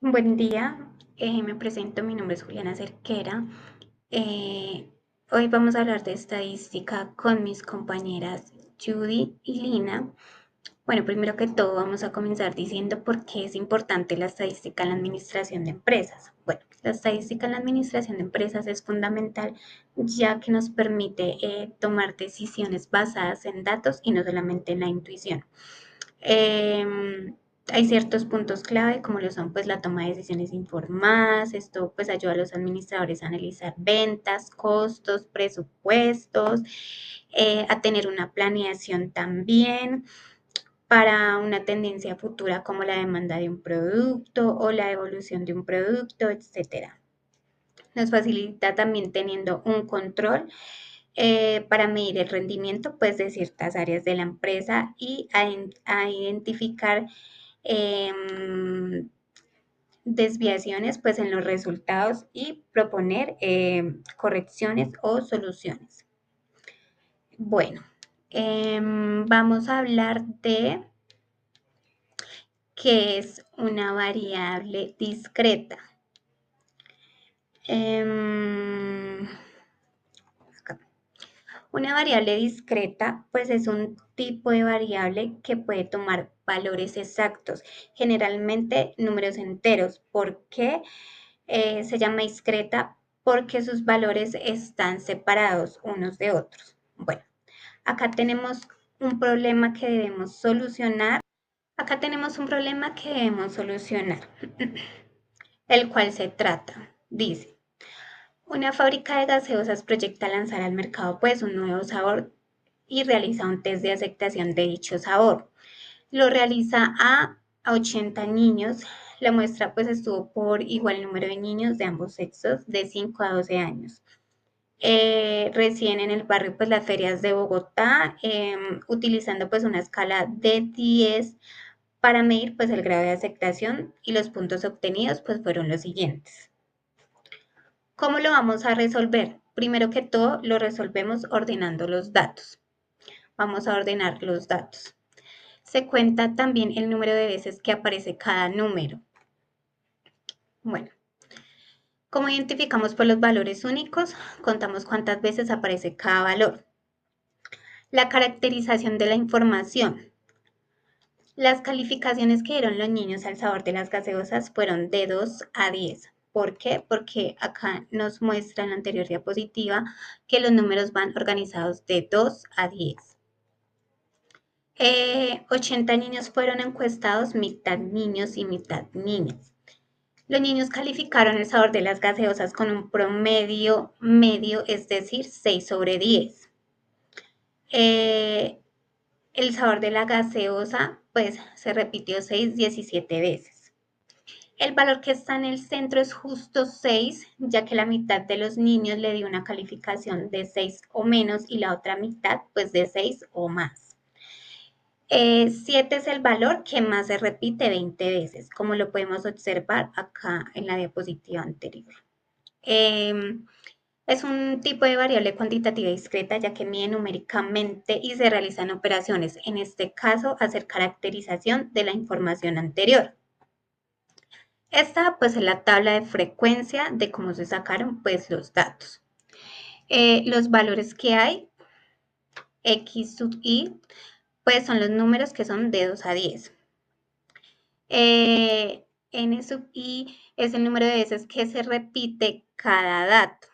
Buen día, me presento, mi nombre es Juliana Cerquera. Eh, Hoy vamos a hablar de estadística con mis compañeras Judy y Lina. Bueno, primero que todo vamos a comenzar diciendo por qué es importante la estadística en la administración de empresas. Bueno, la estadística en la administración de empresas es fundamental ya que nos permite tomar decisiones basadas en datos y no solamente en la intuición. Hay ciertos puntos clave como lo son pues la toma de decisiones informadas. Esto pues ayuda a los administradores a analizar ventas, costos, presupuestos, a tener una planeación también para una tendencia futura como la demanda de un producto o la evolución de un producto, etcétera. Nos facilita también teniendo un control para medir el rendimiento pues, de ciertas áreas de la empresa y a identificar eh, desviaciones pues, en los resultados y proponer correcciones o soluciones. Bueno, vamos a hablar de qué es una variable discreta. Una variable discreta, pues es un tipo de variable que puede tomar valores exactos, generalmente números enteros. ¿Por qué se llama discreta? Porque sus valores están separados unos de otros. Bueno, acá tenemos un problema que debemos solucionar. Acá tenemos un problema que debemos solucionar, el cual se trata, dice, una fábrica de gaseosas proyecta lanzar al mercado pues un nuevo sabor y realiza un test de aceptación de dicho sabor. Lo realiza a 80 niños. La muestra pues estuvo por igual número de niños de ambos sexos de 5 a 12 años. Residen en el barrio pues las ferias de Bogotá, utilizando pues una escala de 10 para medir pues el grado de aceptación y los puntos obtenidos pues fueron los siguientes. ¿Cómo lo vamos a resolver? Primero que todo lo resolvemos ordenando los datos. Vamos a ordenar los datos. Se cuenta también el número de veces que aparece cada número. Bueno, ¿cómo identificamos por los valores únicos? Contamos cuántas veces aparece cada valor. La caracterización de la información. Las calificaciones que dieron los niños al sabor de las gaseosas fueron de 2 a 10. ¿Por qué? Porque acá nos muestra en la anterior diapositiva que los números van organizados de 2 a 10. 80 niños fueron encuestados, mitad niños y mitad niñas. Los niños calificaron el sabor de las gaseosas con un promedio medio, es decir, 6 sobre 10. El sabor de la gaseosa, pues, se repitió 17 veces. El valor que está en el centro es justo 6, ya que la mitad de los niños le dio una calificación de 6 o menos y la otra mitad, pues, de 6 o más. 7 es el valor que más se repite 20 veces, como lo podemos observar acá en la diapositiva anterior. Es un tipo de variable cuantitativa discreta ya que mide numéricamente y se realizan operaciones, en este caso hacer caracterización de la información anterior. Esta pues es la tabla de frecuencia de cómo se sacaron pues los datos. Los valores que hay, x sub i, pues son los números que son de 2 a 10. N sub i es el número de veces que se repite cada dato.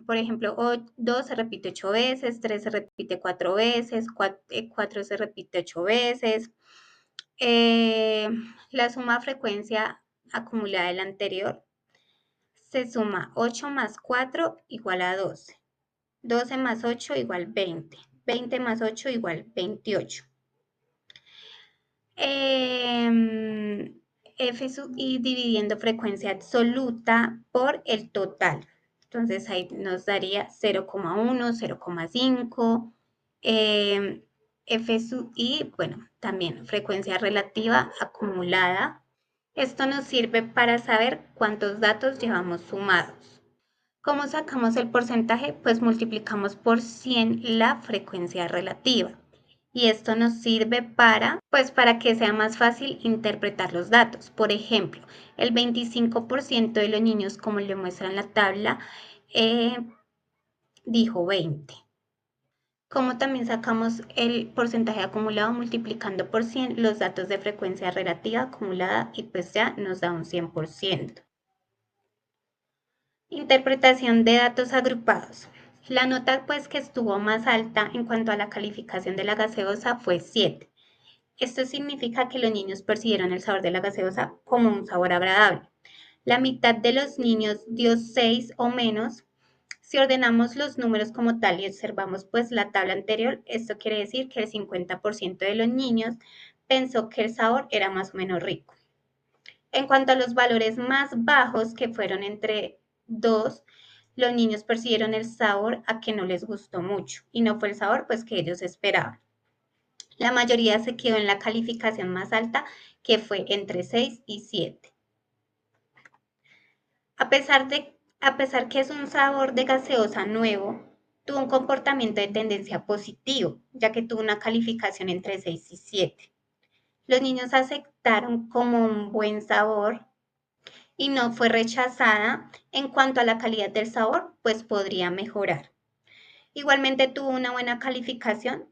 Por ejemplo, 2 se repite 8 veces, 3 se repite 4 veces, 4 se repite 8 veces. La suma de frecuencia acumulada del anterior se suma 8 más 4 igual a 12. 12 más 8 igual 20. 20 más 8 igual 28. F sub i dividiendo frecuencia absoluta por el total. Entonces ahí nos daría 0,1, 0,5. F sub i, bueno, también frecuencia relativa acumulada. Esto nos sirve para saber cuántos datos llevamos sumados. ¿Cómo sacamos el porcentaje? Pues multiplicamos por 100 la frecuencia relativa. Y esto nos sirve para que sea más fácil interpretar los datos. Por ejemplo, el 25% de los niños, como le muestra en la tabla, eh, dijo 20. Como también sacamos el porcentaje acumulado multiplicando por 100 los datos de frecuencia relativa acumulada y pues ya nos da un 100%. Interpretación de datos agrupados. La nota pues que estuvo más alta en cuanto a la calificación de la gaseosa fue 7. Esto significa que los niños percibieron el sabor de la gaseosa como un sabor agradable. La mitad de los niños dio 6 o menos. Si ordenamos los números como tal y observamos pues la tabla anterior, esto quiere decir que el 50% de los niños pensó que el sabor era más o menos rico. En cuanto a los valores más bajos, que fueron entre 2, los niños percibieron el sabor a que no les gustó mucho y no fue el sabor pues que ellos esperaban. La mayoría se quedó en la calificación más alta, que fue entre 6 y 7. A pesar que es un sabor de gaseosa nuevo, tuvo un comportamiento de tendencia positivo, ya que tuvo una calificación entre 6 y 7. Los niños aceptaron como un buen sabor y no fue rechazada. En cuanto a la calidad del sabor, pues podría mejorar. Igualmente tuvo una buena calificación,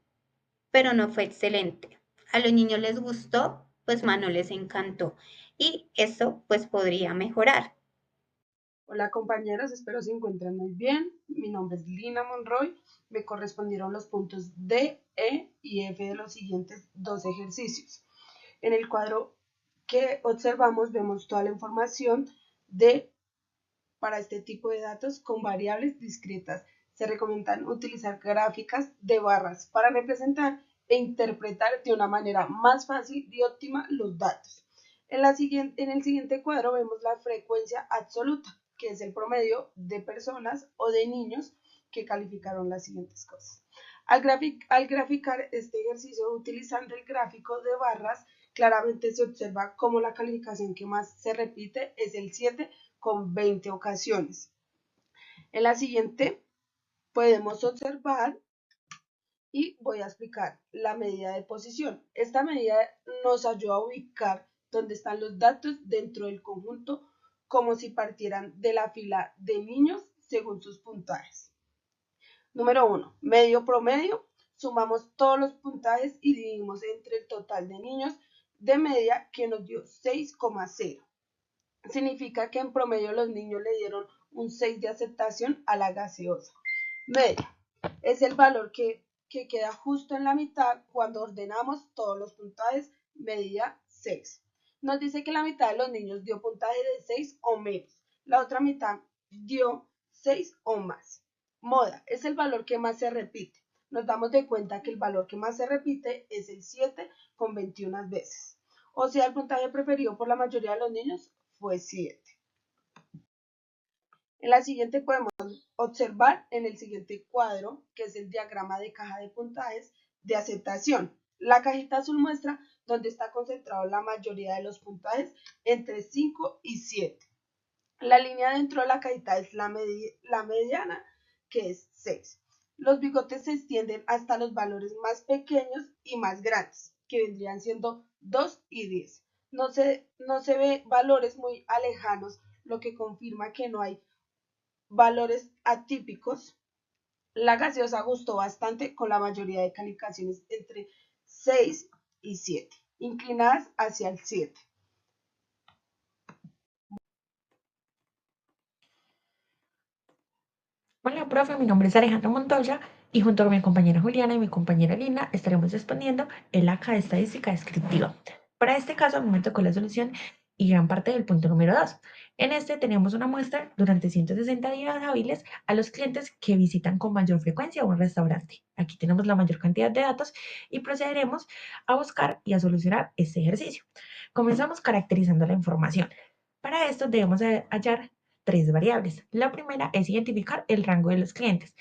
pero no fue excelente. A los niños les gustó, pues más no les encantó. Y eso pues podría mejorar. Hola compañeros, espero se encuentren muy bien. Mi nombre es Lina Monroy. Me correspondieron los puntos D, E y F de los siguientes dos ejercicios. En el cuadro que observamos vemos toda la información para este tipo de datos con variables discretas. Se recomiendan utilizar gráficas de barras para representar e interpretar de una manera más fácil y óptima los datos. En el siguiente cuadro vemos la frecuencia absoluta, que es el promedio de personas o de niños que calificaron las siguientes cosas. Al graficar este ejercicio utilizando el gráfico de barras, claramente se observa cómo la calificación que más se repite es el 7 con 20 ocasiones. En la siguiente podemos observar y voy a explicar la medida de posición. Esta medida nos ayuda a ubicar dónde están los datos dentro del conjunto como si partieran de la fila de niños según sus puntajes. Número 1. Medio promedio. Sumamos todos los puntajes y dividimos entre el total de niños de media que nos dio 6,0. Significa que en promedio los niños le dieron un 6 de aceptación a la gaseosa. Media es el valor que queda justo en la mitad cuando ordenamos todos los puntajes, medida 6. Nos dice que la mitad de los niños dio puntaje de 6 o menos. La otra mitad dio 6 o más. Moda es el valor que más se repite. Nos damos de cuenta que el valor que más se repite es el 7 con 21 veces. O sea, el puntaje preferido por la mayoría de los niños fue 7. En la siguiente podemos observar en el siguiente cuadro, que es el diagrama de caja de puntajes de aceptación. La cajita azul muestra dónde está concentrado la mayoría de los puntajes entre 5 y 7. La línea dentro de la cajita es la mediana, que es 6. Los bigotes se extienden hasta los valores más pequeños y más grandes, que vendrían siendo 2 y 10. No se ve valores muy lejanos, lo que confirma que no hay valores atípicos. La gaseosa gustó bastante con la mayoría de calificaciones entre 6 y 7, inclinadas hacia el 7. Hola, profe, mi nombre es Alejandra Montoya y junto con mi compañera Juliana y mi compañera Lina estaremos respondiendo el ACA de estadística descriptiva. Para este caso, a mí me tocó la solución y gran parte del punto número 2. En este tenemos una muestra durante 160 días hábiles a los clientes que visitan con mayor frecuencia un restaurante. Aquí tenemos la mayor cantidad de datos y procederemos a buscar y a solucionar este ejercicio. Comenzamos caracterizando la información. Para esto debemos hallar tres variables. La primera es identificar el rango de los clientes.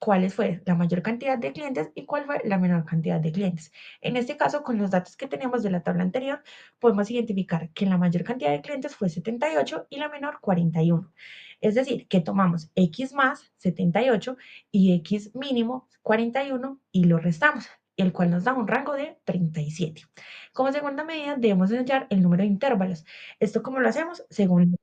¿Cuál fue la mayor cantidad de clientes y cuál fue la menor cantidad de clientes? En este caso, con los datos que tenemos de la tabla anterior, podemos identificar que la mayor cantidad de clientes fue 78 y la menor 41. Es decir, que tomamos X más 78 y X mínimo 41 y lo restamos. el cual nos da un rango de 37. Como segunda medida debemos hallar el número de intervalos. ¿Esto cómo lo hacemos? Según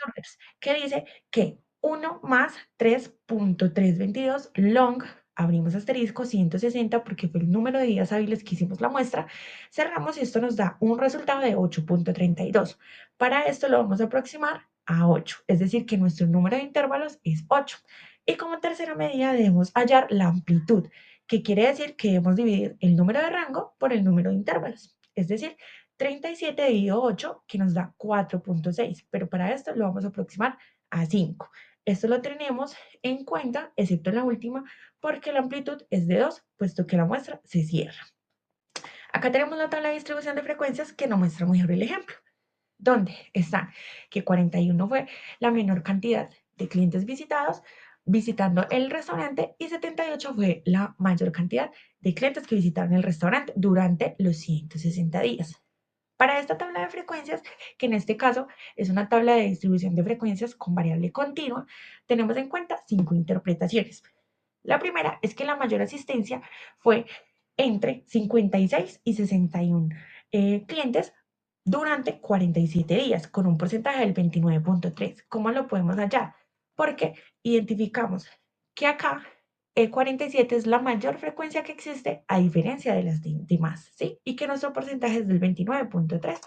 Numbers, que dice que 1 más 3.322 long, abrimos asterisco 160 porque fue el número de días hábiles que hicimos la muestra, cerramos y esto nos da un resultado de 8.32. Para esto lo vamos a aproximar a 8, es decir que nuestro número de intervalos es 8. Y como tercera medida debemos hallar la amplitud, que quiere decir que debemos dividir el número de rango por el número de intervalos, es decir, 37 dividido 8, que nos da 4.6, pero para esto lo vamos a aproximar a 5. Esto lo tenemos en cuenta, excepto en la última, porque la amplitud es de 2, puesto que la muestra se cierra. Acá tenemos la tabla de distribución de frecuencias que nos muestra mejor el ejemplo, donde está que 41 fue la menor cantidad de clientes visitando el restaurante y 78 fue la mayor cantidad de clientes que visitaron el restaurante durante los 160 días. Para esta tabla de frecuencias, que en este caso es una tabla de distribución de frecuencias con variable continua, tenemos en cuenta 5 interpretaciones. La primera es que la mayor asistencia fue entre 56 y 61 clientes durante 47 días, con un porcentaje del 29.3. ¿Cómo lo podemos hallar? Porque identificamos que acá el 47 es la mayor frecuencia que existe a diferencia de las demás, ¿sí? Y que nuestro porcentaje es del 29.3.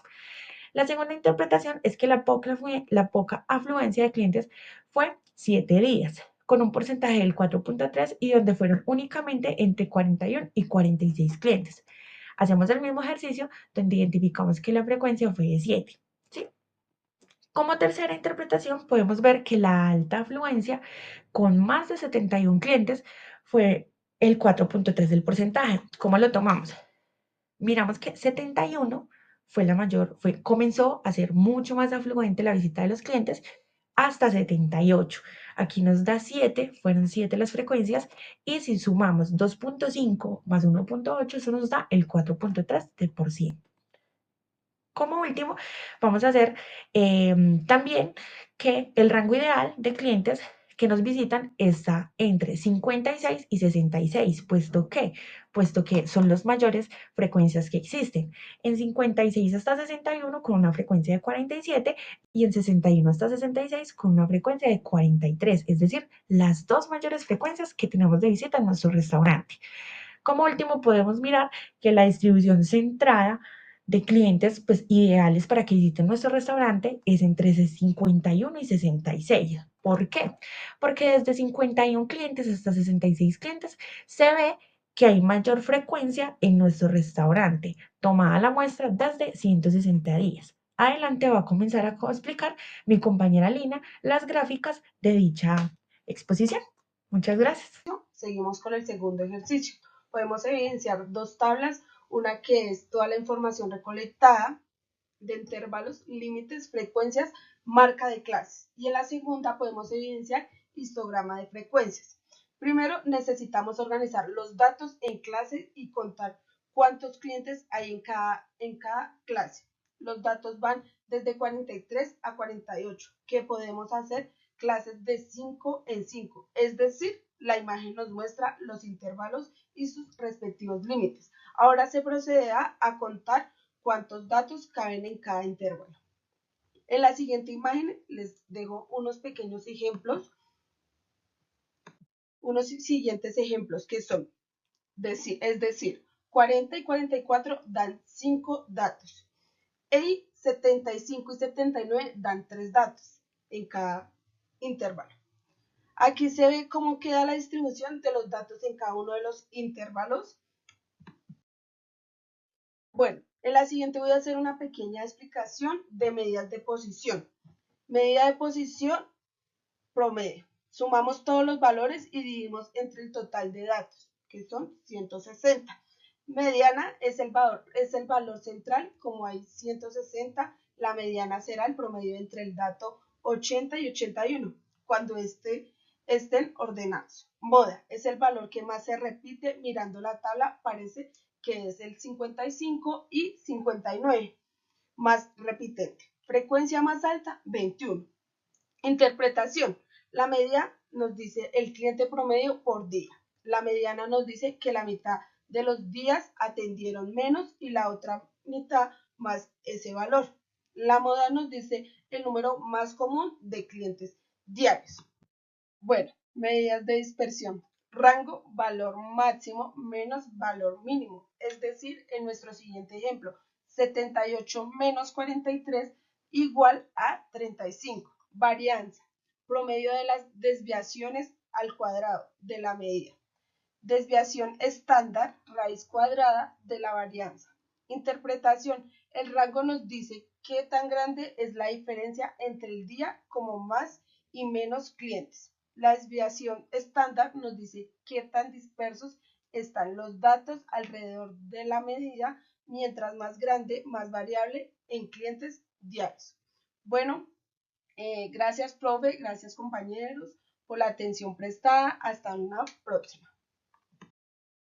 La segunda interpretación es que la poca afluencia de clientes fue 7 días, con un porcentaje del 4.3 y donde fueron únicamente entre 41 y 46 clientes. Hacemos el mismo ejercicio donde identificamos que la frecuencia fue de 7. ¿Sí? Como tercera interpretación, podemos ver que la alta afluencia con más de 71 clientes fue el 4.3 del porcentaje. ¿Cómo lo tomamos? Miramos que 71 fue la mayor, comenzó a ser mucho más afluente la visita de los clientes hasta 78. Aquí nos da 7, fueron 7 las frecuencias, y si sumamos 2.5 más 1.8, eso nos da el 4.3%. Como último, vamos a hacer también que el rango ideal de clientes que nos visitan está entre 56 y 66, puesto que son las mayores frecuencias que existen. En 56 hasta 61 con una frecuencia de 47 y en 61 hasta 66 con una frecuencia de 43, es decir, las dos mayores frecuencias que tenemos de visita en nuestro restaurante. Como último, podemos mirar que la distribución centrada de clientes pues, ideales para que visiten nuestro restaurante es entre 51 y 66. ¿Por qué? Porque desde 51 clientes hasta 66 clientes se ve que hay mayor frecuencia en nuestro restaurante, tomada la muestra desde 160 días. Adelante va a comenzar a explicar mi compañera Lina las gráficas de dicha exposición. Muchas gracias. Seguimos con el segundo ejercicio. Podemos evidenciar dos tablas, una que es toda la información recolectada de intervalos, límites, frecuencias, marca de clases. Y en la segunda podemos evidenciar histograma de frecuencias. Primero necesitamos organizar los datos en clase y contar cuántos clientes hay en cada clase. Los datos van desde 43 a 48, que podemos hacer clases de 5 en 5, es decir, la imagen nos muestra los intervalos y sus respectivos límites. Ahora se procederá a contar cuántos datos caben en cada intervalo. En la siguiente imagen les dejo unos pequeños ejemplos, unos siguientes ejemplos que son, es decir, 40 y 44 dan 5 datos y 75 y 79 dan 3 datos en cada intervalo. Aquí se ve cómo queda la distribución de los datos en cada uno de los intervalos. Bueno, en la siguiente voy a hacer una pequeña explicación de medidas de posición. Medida de posición promedio. Sumamos todos los valores y dividimos entre el total de datos, que son 160. Mediana es el valor central, como hay 160, la mediana será el promedio entre el dato 80 y 81, cuando estén ordenados. Moda es el valor que más se repite. Mirando la tabla parece que es el 55 y 59, más repitente. Frecuencia más alta, 21. Interpretación. La media nos dice el cliente promedio por día. La mediana nos dice que la mitad de los días atendieron menos y la otra mitad más ese valor. La moda nos dice el número más común de clientes diarios. Bueno, medidas de dispersión. Rango, valor máximo menos valor mínimo. Es decir, en nuestro siguiente ejemplo, 78 menos 43 igual a 35. Varianza, promedio de las desviaciones al cuadrado de la medida. Desviación estándar, raíz cuadrada de la varianza. Interpretación, el rango nos dice qué tan grande es la diferencia entre el día como más y menos clientes. La desviación estándar nos dice qué tan dispersos están los datos alrededor de la medida, mientras más grande, más variable en clientes diarios. Bueno, gracias profe, gracias compañeros por la atención prestada. Hasta una próxima.